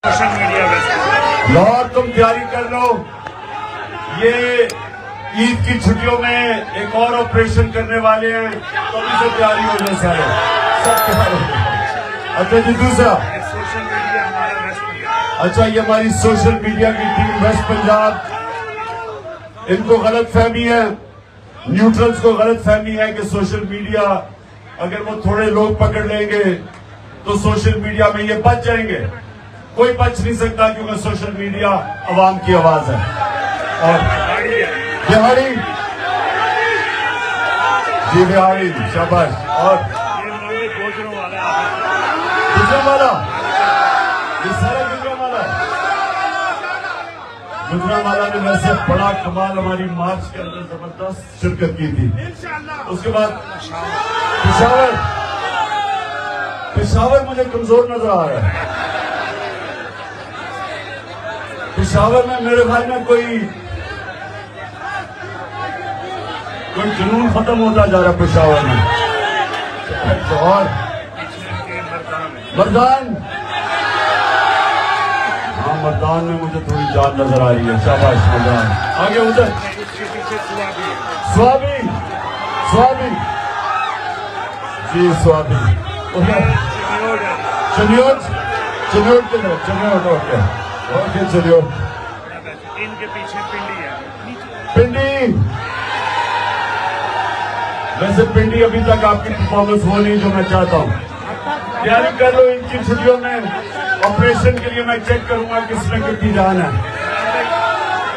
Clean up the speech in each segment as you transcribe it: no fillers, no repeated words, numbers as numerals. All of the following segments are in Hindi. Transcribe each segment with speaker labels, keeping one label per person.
Speaker 1: सोशल मीडिया में
Speaker 2: लाहौर तुम तैयारी कर लो। ये ईद की छुट्टियों में एक और ऑपरेशन करने वाले हैं, तो अभी से तैयारी हो जाए सारे, सब तैयार हो जाए। अच्छा जी, दूसरा
Speaker 1: सोशल मीडिया हमारा वेस्ट पंजाब।
Speaker 2: अच्छा, ये हमारी सोशल मीडिया की टीम वेस्ट पंजाब, इनको गलत फहमी है, न्यूट्रल्स को गलत फहमी है कि सोशल मीडिया अगर वो थोड़े लोग पकड़ लेंगे तो सोशल मीडिया में ये बच जाएंगे। कोई बच नहीं सकता, क्योंकि सोशल मीडिया अवाम की आवाज है। और बिहारी जी, बिहारी शाबाश। और गुजरावाला, ये सारा गुजरावाला, गुजरावाला ने वैसे बड़ा कमाल हमारी मार्च के अंदर जबरदस्त शिरकत की थी। उसके बाद पेशावर मुझे कमजोर नजर आ रहा है। पेशावर में मेरे ख्याल में कोई जुनून खत्म होता जा रहा है पेशावर में। और मर्दान, हाँ मर्दान में मुझे थोड़ी जान नजर आ रही है। शाबाश मर्दान। आगे उधर स्वाबी, स्वाबी जी, स्वाबी चनियोट, चनियोट के तरफ, चनियोट ओके चनियोट।
Speaker 1: इनके पीछे पिंडी है,
Speaker 2: पिंडी। वैसे पिंडी अभी तक आपकी परफॉर्मेंस हो नहीं जो मैं चाहता हूँ। तैयारी कर लो, इनकी छुट्टियों में ऑपरेशन के लिए मैं चेक करूंगा किसमें कितनी जान है।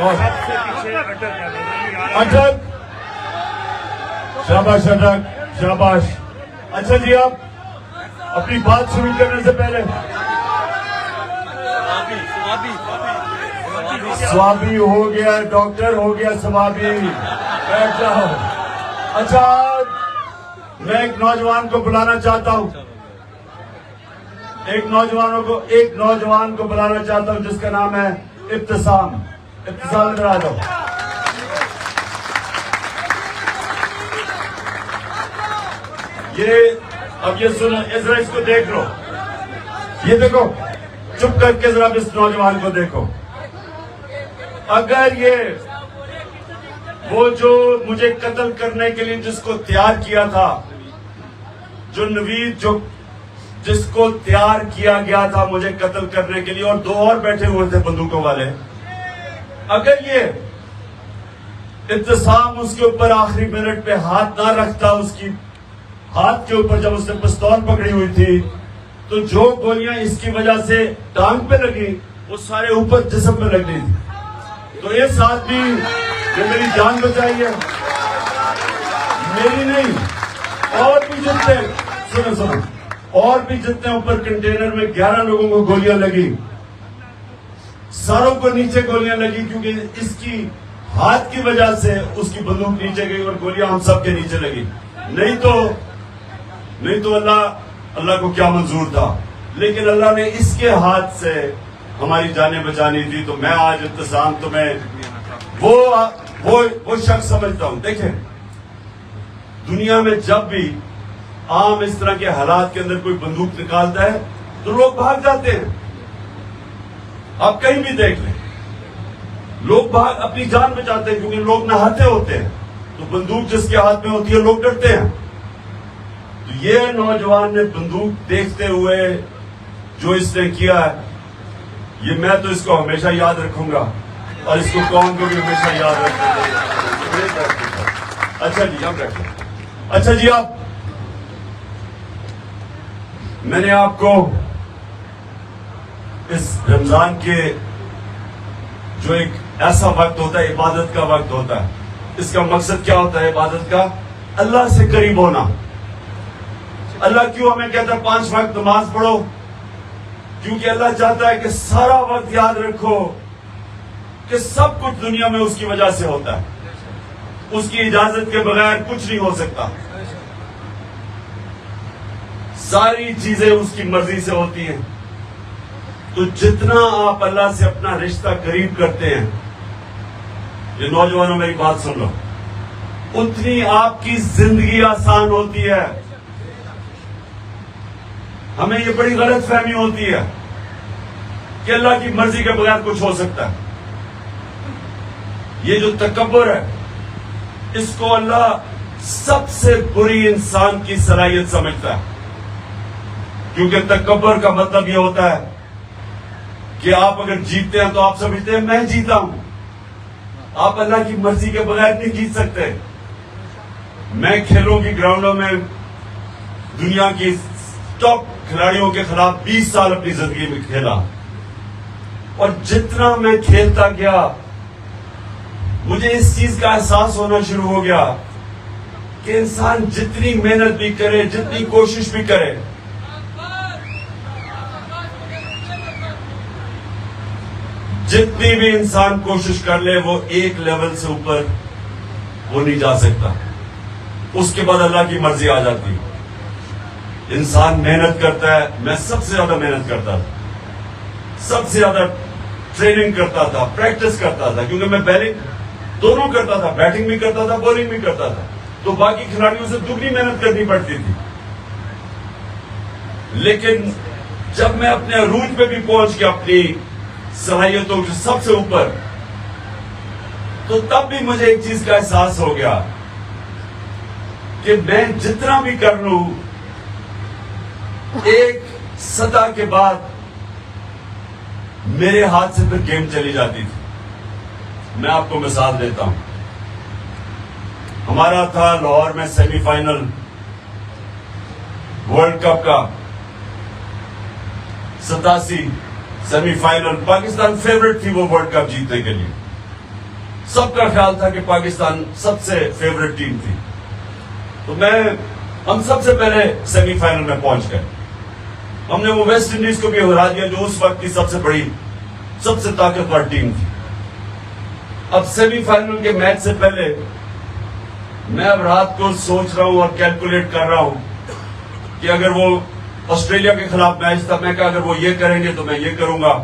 Speaker 2: और अटक, शाबाश अटक, शाबाश। अच्छा जी, आप अपनी बात शुरू करने से पहले स्वाबी हो गया, डॉक्टर हो गया, स्वाबी बैठ जाओ। अच्छा, मैं एक नौजवान को बुलाना चाहता हूं, एक नौजवान को बुलाना चाहता हूं जिसका नाम है इब्तिसाम। इब्तिसाम इधर आ जाओ। अब ये सुनो, जरा इसको देख लो, ये देखो, चुप करके जरा इस नौजवान को देखो। अगर ये वो जो मुझे कत्ल करने के लिए जिसको तैयार किया था, जो नवीद, जो जिसको तैयार किया गया था मुझे कत्ल करने के लिए, और दो और बैठे हुए थे बंदूकों वाले, अगर ये इब्तिसाम उसके ऊपर आखिरी मिनट पे हाथ ना रखता, उसकी हाथ के ऊपर जब उसने पिस्तौल पकड़ी हुई थी, तो जो गोलियां इसकी वजह से टांग पे लगी वो सारे ऊपर जिस्म पे लगनी थी। तो ये साथ भी ये मेरी जान बचाई है, मेरी नहीं, और भी जितने, सुनो, और भी जितने ऊपर कंटेनर में 11 लोगों को गोलियां लगी, सारों को नीचे गोलियां लगी, क्योंकि इसकी हाथ की वजह से उसकी बंदूक नीचे गई और गोलियां हम सब के नीचे लगी। नहीं तो अल्लाह को क्या मंजूर था, लेकिन अल्लाह ने इसके हाथ से हमारी जानें बचानी थी। तो मैं आज इब्तिसाम तुम्हें वो शख्स समझता हूं। देखें, दुनिया में जब भी आम इस तरह के हालात के अंदर कोई बंदूक निकालता है तो लोग भाग जाते हैं। आप कहीं भी देख लें, लोग भाग अपनी जान बचाते हैं, क्योंकि लोग नहाते होते हैं, तो बंदूक जिसके हाथ में होती है लोग डरते हैं। तो ये नौजवान ने बंदूक देखते हुए जो इसने किया है, ये मैं तो इसको हमेशा याद रखूंगा, और इसको कौन को भी हमेशा याद रखूंगा। अच्छा जी, आप रखें। अच्छा जी, आप, मैंने आपको इस रमजान के जो एक ऐसा वक्त होता है, इबादत का वक्त होता है, इसका मकसद क्या होता है इबादत का? अल्लाह से करीब होना। अल्लाह क्यों हमें कहता है 5 वक्त नमाज पढ़ो? क्योंकि अल्लाह चाहता है कि सारा वक्त याद रखो कि सब कुछ दुनिया में उसकी वजह से होता है, उसकी इजाजत के बगैर कुछ नहीं हो सकता, सारी चीजें उसकी मर्जी से होती हैं। तो जितना आप अल्लाह से अपना रिश्ता करीब करते हैं, ये नौजवानों मेरी बात सुन लो, उतनी आपकी जिंदगी आसान होती है। हमें ये बड़ी गलत फहमी होती है कि अल्लाह की मर्जी के बगैर कुछ हो सकता है। ये जो तकब्बुर है, इसको अल्लाह सबसे बुरी इंसान की सलाहियत समझता है, क्योंकि तकब्बुर का मतलब यह होता है कि आप अगर जीतते हैं तो आप समझते हैं मैं जीता हूं। आप अल्लाह की मर्जी के बगैर नहीं जीत सकते। मैं खेलों की ग्राउंडों में दुनिया की टॉप खिलाड़ियों के खिलाफ 20 साल अपनी जिंदगी में खेला, और जितना मैं खेलता गया मुझे इस चीज का एहसास होना शुरू हो गया कि इंसान जितनी मेहनत भी करे, जितनी कोशिश भी करे, जितनी भी इंसान कोशिश कर ले, वो एक लेवल से ऊपर वो नहीं जा सकता। उसके बाद अल्लाह की मर्जी आ जाती है। इंसान मेहनत करता है। मैं सबसे ज्यादा मेहनत करता था, सबसे ज्यादा ट्रेनिंग करता था, प्रैक्टिस करता था, क्योंकि मैं बैटिंग दोनों करता था, बैटिंग भी करता था, बॉलिंग भी करता था, तो बाकी खिलाड़ियों से दुगनी मेहनत करनी पड़ती थी। लेकिन जब मैं अपने अरूज पे भी पहुंच गया, अपनी सलाहियतों के सबसे ऊपर, तो तब भी मुझे एक चीज का एहसास हो गया कि मैं जितना भी कर लूं, एक सदा के बाद मेरे हाथ से फिर गेम चली जाती थी। मैं आपको मिसाल देता हूं। हमारा था लाहौर में सेमीफाइनल वर्ल्ड कप का, 87 सेमीफाइनल। पाकिस्तान फेवरेट थी वो वर्ल्ड कप जीतने के लिए। सबका ख्याल था कि पाकिस्तान सबसे फेवरेट टीम थी। तो हम सबसे पहले सेमीफाइनल में पहुंच गए। हमने वो वेस्ट इंडीज को भी हरा दिया, जो उस वक्त की सबसे बड़ी, सबसे ताकतवर टीम थी। अब सेमीफाइनल के मैच से पहले मैं अब रात को सोच रहा हूं और कैलकुलेट कर रहा हूं कि अगर वो ऑस्ट्रेलिया के खिलाफ मैच था, मैं कहा अगर वो ये करेंगे तो मैं ये करूंगा।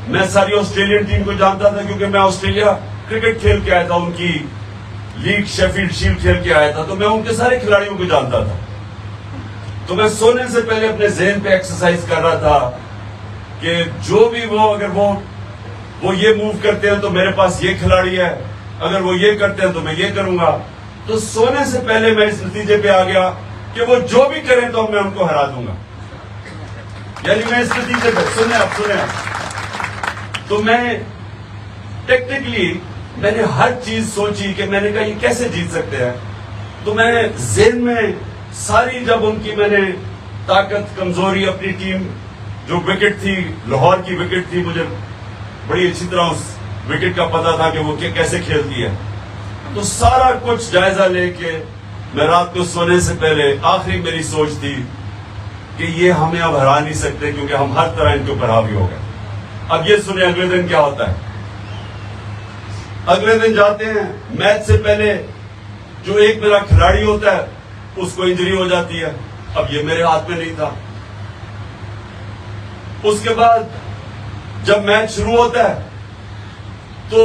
Speaker 2: मैं सारी ऑस्ट्रेलियन टीम को जानता था, क्योंकि मैं ऑस्ट्रेलिया क्रिकेट खेल के आया था, उनकी लीग शेफील्ड शील्ड खेल के आया था, तो मैं उनके सारे खिलाड़ियों को जानता था। तो मैं सोने से पहले अपने ज़हन पे एक्सरसाइज कर रहा था कि जो भी अगर वो ये मूव करते हैं तो मेरे पास ये खिलाड़ी है, अगर वो ये करते हैं तो मैं ये करूंगा। तो सोने से पहले मैं इस नतीजे पे आ गया कि वो जो भी करें तो मैं उनको हरा दूंगा। यानी मैं इस नतीजे पे सुने तो मैं टेक्निकली मैंने हर चीज सोची कि मैंने कहा ये कैसे जीत सकते हैं। तो मैं ज़हन में सारी, जब उनकी मैंने ताकत कमजोरी, अपनी टीम जो विकेट थी, लाहौर की विकेट थी, मुझे बड़ी अच्छी तरह उस विकेट का पता था कि वो कैसे खेलती है। तो सारा कुछ जायजा लेके मैं रात को सोने से पहले आखिरी मेरी सोच थी कि ये हमें अब हरा नहीं सकते, क्योंकि हम हर तरह इनके ऊपर हावी हो गए। अब ये सुने अगले दिन क्या होता है। अगले दिन जाते हैं, मैच से पहले जो एक मेरा खिलाड़ी होता है उसको इंजरी हो जाती है। अब ये मेरे हाथ में नहीं था। उसके बाद जब मैच शुरू होता है तो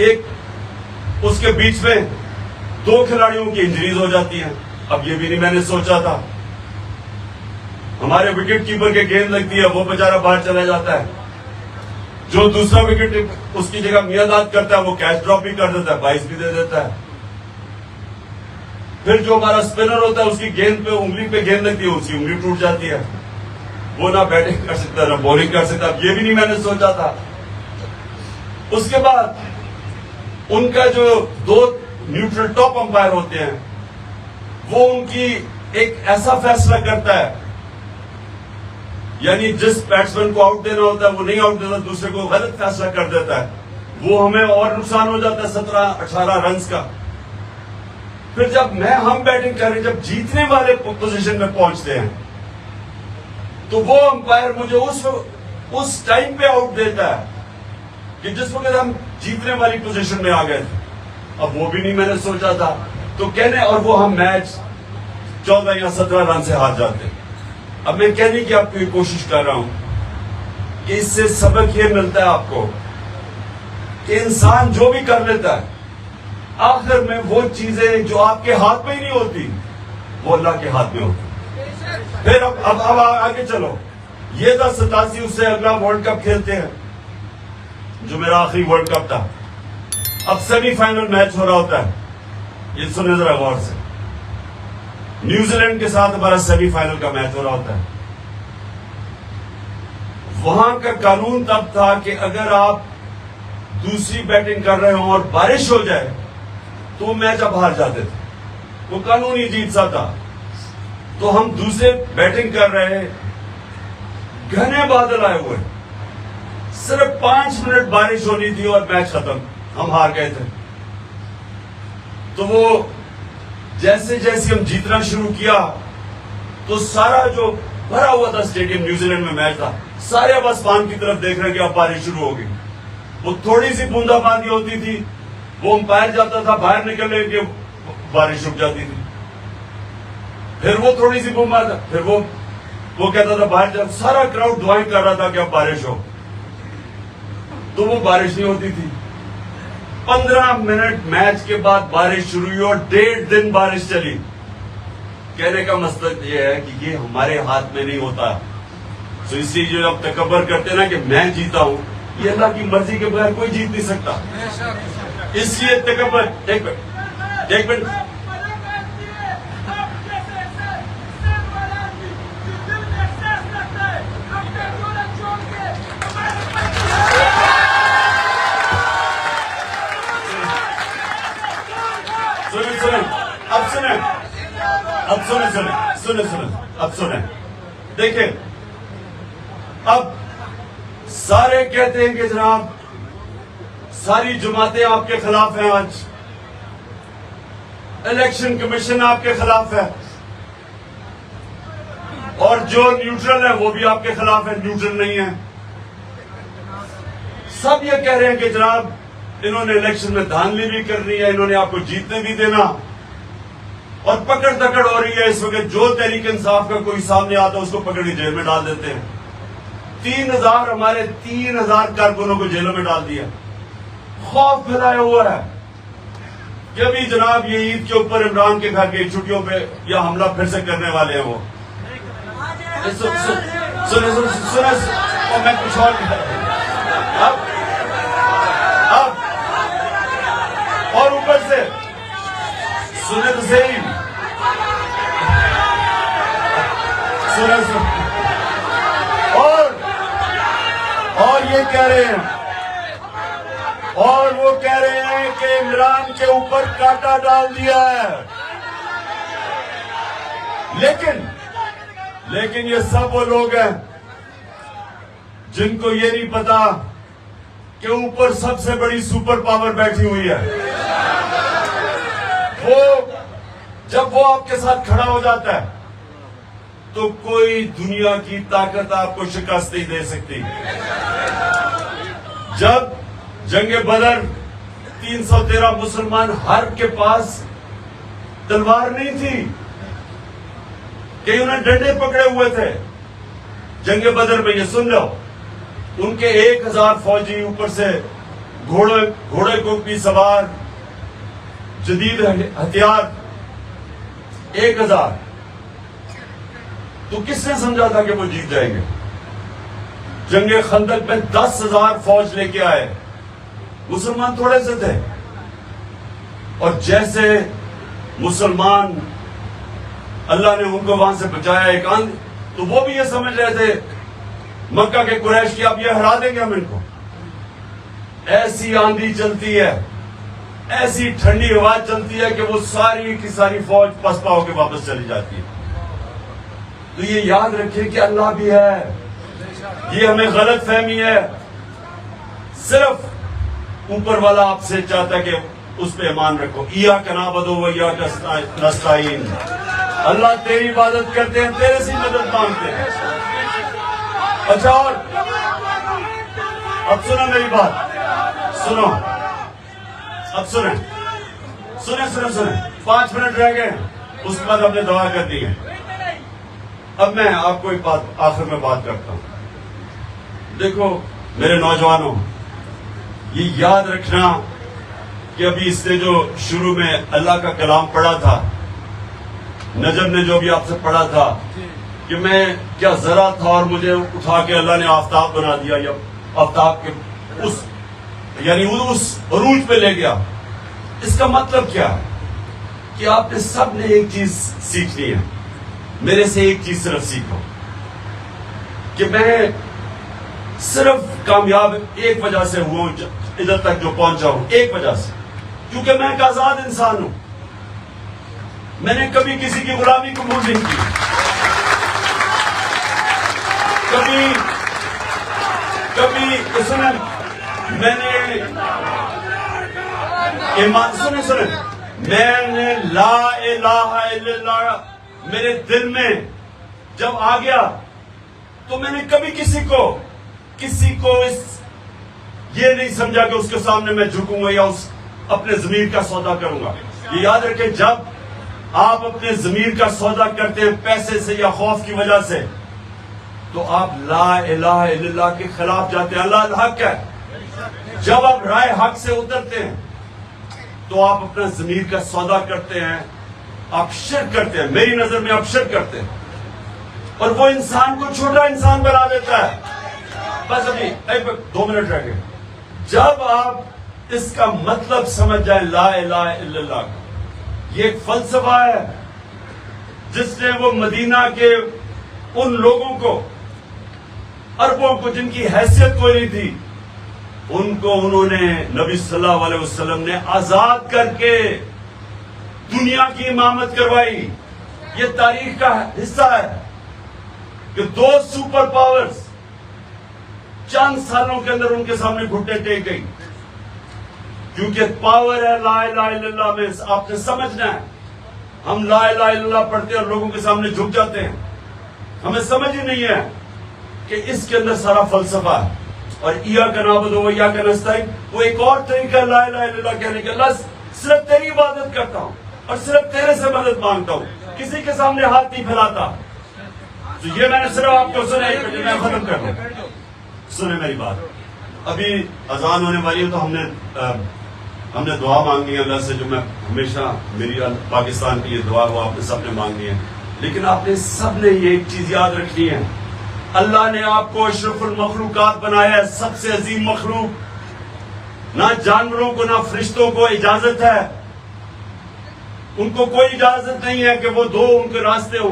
Speaker 2: एक उसके बीच में 2 खिलाड़ियों की इंजरीज हो जाती हैं। अब ये भी नहीं मैंने सोचा था। हमारे विकेट कीपर के गेंद लगती है, वो बेचारा बाहर चला जाता है। जो दूसरा विकेट उसकी जगह मियादाद करता है, वो कैच ड्रॉप भी कर देता है, 22 भी दे देता है। फिर जो हमारा स्पिनर होता है, उसकी गेंद पे, उंगली पे गेंद लगती है, उसकी उंगली टूट जाती है। वो ना बैटिंग कर सकता ना बॉलिंग कर सकता। ये भी नहीं मैंने सोचा था। उसके बाद उनका जो 2 न्यूट्रल टॉप अंपायर होते हैं, वो उनकी एक ऐसा फैसला करता है, यानी जिस बैट्समैन को आउट देना होता है वो नहीं आउट देता, दूसरे को गलत फैसला कर देता है। वो हमें और नुकसान हो जाता है 17-18 रन का। फिर जब हम बैटिंग कर रहे, जब जीतने वाले पोजीशन में पहुंचते हैं, तो वो अंपायर मुझे उस टाइम पे आउट देता है कि जिस वक्त हम जीतने वाली पोजीशन में आ गए थे। अब वो भी नहीं मैंने सोचा था। तो कहने, और वो हम मैच 14 या 17 रन से हार जाते। अब मैं कहने की आपकी कोशिश कर रहा हूं कि इससे सबक ये मिलता है आपको कि इंसान जो भी कर लेता है, आखिर में वो चीजें जो आपके हाथ में ही नहीं होती, वो अल्लाह के हाथ में होती। फिर अब आगे चलो। ये था 87, उससे अगला वर्ल्ड कप खेलते हैं, जो मेरा आखिरी वर्ल्ड कप था। अब सेमीफाइनल मैच हो रहा होता है, ये सुने जरा गौर से, न्यूजीलैंड के साथ हमारा सेमीफाइनल का मैच हो रहा होता है। वहां का कानून तब था कि अगर आप दूसरी बैटिंग कर रहे हो और बारिश हो जाए तो मैच आप हार जाते थे, वो कानूनी अजीब सा था। तो हम दूसरे बैटिंग कर रहे, घने बादल आए हुए, सिर्फ 5 मिनट बारिश होनी थी और मैच खत्म, हम हार गए थे। तो वो जैसे जैसे हम जीतना शुरू किया तो सारा जो भरा हुआ था स्टेडियम, न्यूजीलैंड में मैच था, सारे अब आसमान की तरफ देख रहे हैं कि अब बारिश शुरू होगी। वो थोड़ी सी बूंदाबांदी होती थी, वो अंपायर जाता था बाहर निकलने के, बारिश रुक जाती थी। फिर वो थोड़ी सी बूंदाबांदी, फिर वो कहता था बाहर जा, सारा क्राउड दुआएं कर रहा था कि अब बारिश हो, तो वो बारिश नहीं होती थी। 15 मिनट मैच के बाद बारिश शुरू हुई और 1.5 दिन बारिश चली। कहने का मतलब ये है कि ये हमारे हाथ में नहीं होता। तो इसलिए जो आप तकब्बर करते ना कि मैं जीता हूं, ये अल्लाह की मर्जी के बगैर कोई जीत नहीं सकता। इसलिए तकब्बर, एक मिनट, अब सुने, देखिए, अब सारे कहते हैं कि जनाब सारी जमातें आपके खिलाफ हैं, आज इलेक्शन कमीशन आपके खिलाफ है, और जो न्यूट्रल है वो भी आपके खिलाफ है, न्यूट्रल नहीं है। सब ये कह रहे हैं कि जनाब इन्होंने इलेक्शन में धांधली भी करनी है, इन्होंने आपको जीतने भी देना, और पकड़ दकड़ हो रही है इस वक्त। जो तहरीक इंसाफ का कोई सामने आता है उसको पकड़ के जेल में डाल देते हैं। 3000 हमारे 3000 कारकुनों को जेलों में डाल दिया। खौफ फैलाया हुआ है कि अभी जनाब ये ईद के ऊपर इमरान के घर की छुट्टियों पे या हमला फिर से करने वाले हैं। वो सुने और मैं कुछ और अब और ऊपर से सुने तो सही, सुने और ये कह रहे हैं, और वो कह रहे हैं कि इमरान के ऊपर कांटा डाल दिया है। लेकिन ये सब वो लोग हैं जिनको ये नहीं पता कि ऊपर सबसे बड़ी सुपर पावर बैठी हुई है। जब वो आपके साथ खड़ा हो जाता है तो कोई दुनिया की ताकत आपको शिकस्त नहीं दे सकती। जब जंगे बदर 313 मुसलमान हर के पास तलवार नहीं थी कि उन्हें डंडे पकड़े हुए थे। जंगे बदर में ये सुन लो, उनके 1000 फौजी ऊपर से घोड़े को भी सवार, जदीद हथियार 1000। तो किसने समझा था कि वो जीत जाएंगे? जंगे खंदक में 10,000 फौज लेके आए, मुसलमान थोड़े से थे, और जैसे मुसलमान अल्लाह ने उनको वहां से बचाया एक आंधी, तो वो भी ये समझ रहे थे मक्का के कुरैश की अब ये हरा देंगे हम इनको। ऐसी आंधी चलती है, ऐसी ठंडी हवा चलती है कि वो सारी की सारी फौज पसपा होकर वापस चली जाती है। तो ये याद रखिए कि अल्लाह भी है, ये हमें गलत फहमी है। सिर्फ ऊपर वाला आपसे चाहता है कि उस पे ईमान रखो। इया का नाबुदु व इया का नस्ताईन, अल्लाह तेरी इबादत करते हैं, तेरे से मदद मांगते हैं। अच्छा, और अब सुनो मेरी बात, सुनो, अब सुने 5 मिनट रह गए, उसके बाद हमने दवा कर दी है। अब मैं आपको एक बात आखिर में बात करता हूं। देखो मेरे नौजवानों, ये याद रखना कि अभी इसने जो शुरू में अल्लाह का कलाम पढ़ा था, नजम ने जो भी आपसे पढ़ा था, कि मैं क्या जरा था और मुझे उठा के अल्लाह ने आफ्ताब बना दिया, या आफ्ताब के उस यानी उस अरूज पे ले गया। इसका मतलब क्या है कि आपने सब ने एक चीज सीखनी है। मेरे से एक चीज सिर्फ सीखो कि मैं सिर्फ कामयाब एक वजह से हुआ हूं, इधर तक जो पहुंचा हूं, एक वजह से, क्योंकि मैं एक आजाद इंसान हूं। मैंने कभी किसी की गुलामी कबूल नहीं की, कभी सुने, मैंने ईमान सुने मैंने ला इलाहा इल्लल्लाह मेरे दिल में जब आ गया तो मैंने कभी किसी को ये नहीं समझा कि उसके सामने मैं झुकूंगा या उस अपने ज़मीर का सौदा करूंगा। ये याद रखें, जब आप अपने ज़मीर का सौदा करते हैं पैसे से या खौफ की वजह से, तो आप ला इलाहा इल्लल्लाह के खिलाफ जाते हैं। अल्लाह हक है। जब आप राय हक से उतरते हैं तो आप अपना ज़मीर का सौदा करते हैं, आप शिर्क करते हैं। मेरी नजर में आप शिर्क करते हैं और वो इंसान को छोटा इंसान बना देता है। बस अभी 2 मिनट रह गए। जब आप इसका मतलब समझ जाए ला इलाहा इल्लल्लाह का, ये एक फलसफा है जिसने वो मदीना के उन लोगों को, अरबों को जिनकी हैसियत कोई नहीं थी, उनको उन्होंने नबी सल्लल्लाहु अलैहि वसल्लम ने आजाद करके दुनिया की इमामत करवाई। ये तारीख का हिस्सा है कि 2 सुपर पावर्स चंद सालों के अंदर उनके सामने घुटने टेक गई, क्योंकि पावर है ला इलाहा इल्लल्लाह में। आपने समझना है, हम ला इलाहा इल्लल्लाह पढ़ते हैं और लोगों के सामने झुक जाते हैं। हमें समझ ही नहीं है कि इसके अंदर सारा फलसफा है। और इय्याका नअबुदु व इय्याका नस्तईन वो एक और तरीका ला इलाहा इल्लल्लाह कहने का। अल्लाह सिर्फ तेरी इबादत करता हूं और सिर्फ तेरे से मदद मांगता हूं, किसी के सामने हाथ नहीं फैलाता। तो ये मैंने सिर्फ आपको सुना, मैं खत्म कर दूं। सुने मेरी बात, अभी अजान होने वाली है तो हमने दुआ मांगनी है अल्लाह से, जो मैं हमेशा मेरी पाकिस्तान की ये दुआ वो आपने सबने मांगनी है। लेकिन आपने सबने ये एक चीज याद रखनी है, अल्लाह ने आपको अशरफुल मखलूकात बनाया है, सबसे अजीम मखलूक। ना जानवरों को ना फरिश्तों को इजाजत है, उनको कोई इजाजत नहीं है कि वो उनके रास्ते हो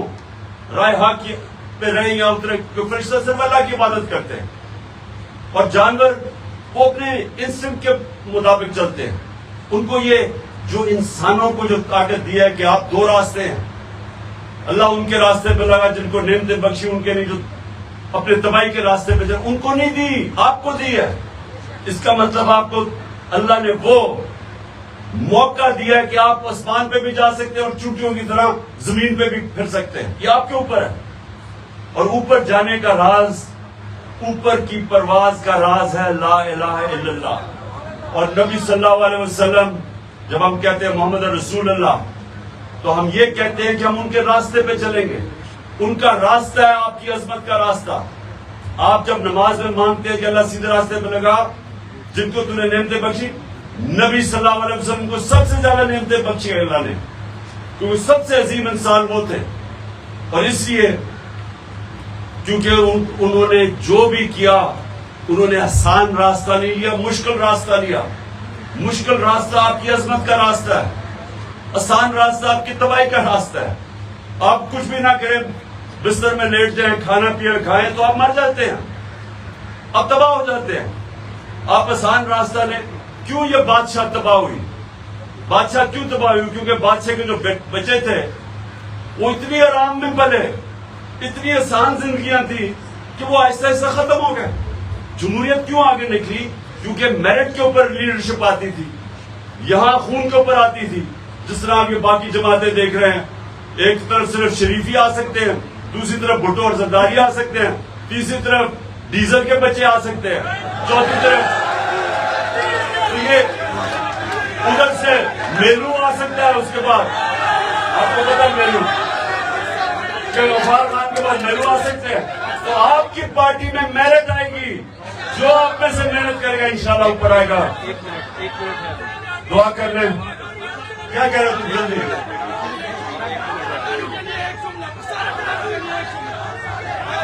Speaker 2: राय हक पे रहे या उतरे, क्योंकि फरिश्ते सिर्फ अल्लाह की इबादत करते हैं और जानवर वो अपने इंस्टिंक्ट के मुताबिक चलते हैं। उनको ये जो इंसानों को जो ताकत दी है कि आप 2 रास्ते हैं, अल्लाह उनके रास्ते पे लगा जिनको नेमतें बख्शी, उनके नहीं जो अपने तबाही के रास्ते पे चल, उनको नहीं दी, आपको दी है। इसका मतलब आपको अल्लाह ने वो मौका दिया है कि आप आसमान पे भी जा सकते हैं और चूंटियों की तरह जमीन पे भी फिर सकते हैं। ये आपके ऊपर है। और ऊपर जाने का राज, ऊपर की परवाज का राज है ला इलाहा इल्लल्लाह। और नबी सल्लल्लाहु अलैहि वसल्लम, जब हम कहते हैं मोहम्मद रसूल अल्लाह, तो हम ये कहते हैं कि हम उनके रास्ते पे चलेंगे। उनका रास्ता है आपकी अजमत का रास्ता। आप जब नमाज में मांगते हैं कि अल्लाह सीधे रास्ते पे लगा जिनको तूने नेमतें बख्शी, नबी सल्लल्लाहु अलैहि वसल्लम को सबसे ज्यादा नेमतें बख्शी है अल्लाह ने, क्योंकि सबसे अजीम इंसान वो थे। और इसलिए क्योंकि उन्होंने जो भी किया, उन्होंने आसान रास्ता नहीं लिया, मुश्किल रास्ता लिया। मुश्किल रास्ता आपकी अजमत का रास्ता है, आसान रास्ता आपकी तबाही का रास्ता है। आप कुछ भी ना करें, बिस्तर में लेट जाएं, खाना पिया खाएं तो आप मर जाते हैं, आप तबाह हो जाते हैं। आप आसान रास्ता लें। क्यों ये बादशाह तबाह हुई? बादशाह क्यों तबाह हुई? क्योंकि बादशाह के जो बच्चे थे वो इतनी आराम में पले, इतनी आसान जिंदगियां थी कि वो आहिस्ता आहिस्ता खत्म हो गए। जमहूरियत क्यों आगे निकली? क्योंकि मेरिट के ऊपर लीडरशिप आती थी, यहां खून के ऊपर आती थी। जिस तरह आप ये बाकी जमातें देख रहे हैं, एक तरफ सिर्फ शरीफी आ सकते हैं, दूसरी तरफ भुट्टो और जरदारी आ सकते हैं, तीसरी तरफ डीजल के बच्चे आ सकते हैं, चौथी तरफ तो ये उधर से मेलू आ सकता है। उसके बाद आपको पता मेलू कि गफ्फार खान के बाद मेलू आ सकते हैं। तो आपकी पार्टी में मेरिट आएगी, जो आप में से मेहनत करेगा इंशाल्लाह ऊपर आएगा। दुआ कर लें। क्या कह रहे हो तुम जल्दी?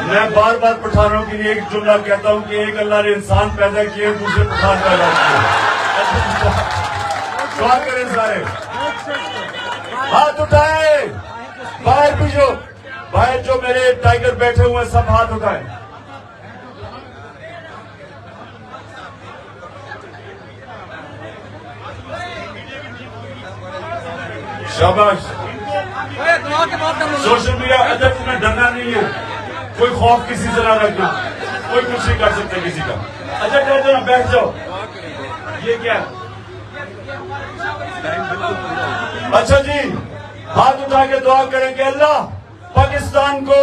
Speaker 2: मैं बार बार पठानों के लिए एक जुमला कहता हूं कि एक अल्लाह ने इंसान पैदा किए, दूसरे पठान पैदा किए। दुआ करें सारे, हाथ उठाए, बाहर भी जो बाहर जो मेरे टाइगर बैठे हुए हैं सब हाथ उठाए। शाबाश। सोशल मीडिया अदब में डरना नहीं है, कोई खौफ किसी से ना रखना, कोई कुछ नहीं कर सकता किसी का। अच्छा डर जाओ, बैठ जाओ। ये क्या है? अच्छा जी, हाथ उठा के दुआ करें कि अल्लाह पाकिस्तान को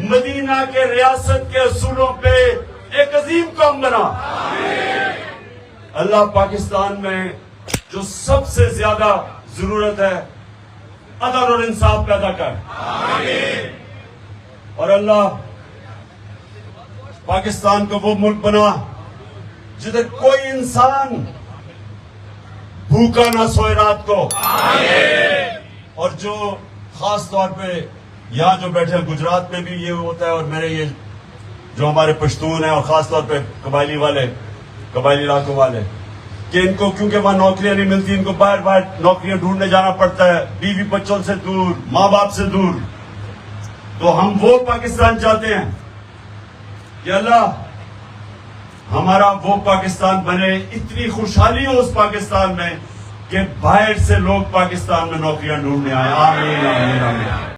Speaker 2: मदीना के रियासत के असूलों पे एक अजीम कौम बना। अल्लाह पाकिस्तान में जो सबसे ज्यादा जरूरत है अदल और इंसाफ पैदा कर। और अल्लाह पाकिस्तान को वो मुल्क बना जिधर कोई इंसान भूखा ना सोए रात को। और जो खास तौर पे यहाँ जो बैठे हैं गुजरात में भी ये होता है, और मेरे ये जो हमारे पश्तून हैं और खास तौर पे कबायली वाले, कबायली इलाकों वाले, कि इनको क्योंकि वहां नौकरियां नहीं मिलती, इनको बाहर बाहर नौकरियां ढूंढने जाना पड़ता है, बीवी बच्चों से दूर, माँ बाप से दूर। तो हम वो पाकिस्तान चाहते हैं कि अल्लाह हमारा वो पाकिस्तान बने, इतनी खुशहाली हो उस पाकिस्तान में कि बाहर से लोग पाकिस्तान में नौकरियां ढूंढने आए। आमीन आमीन आमीन।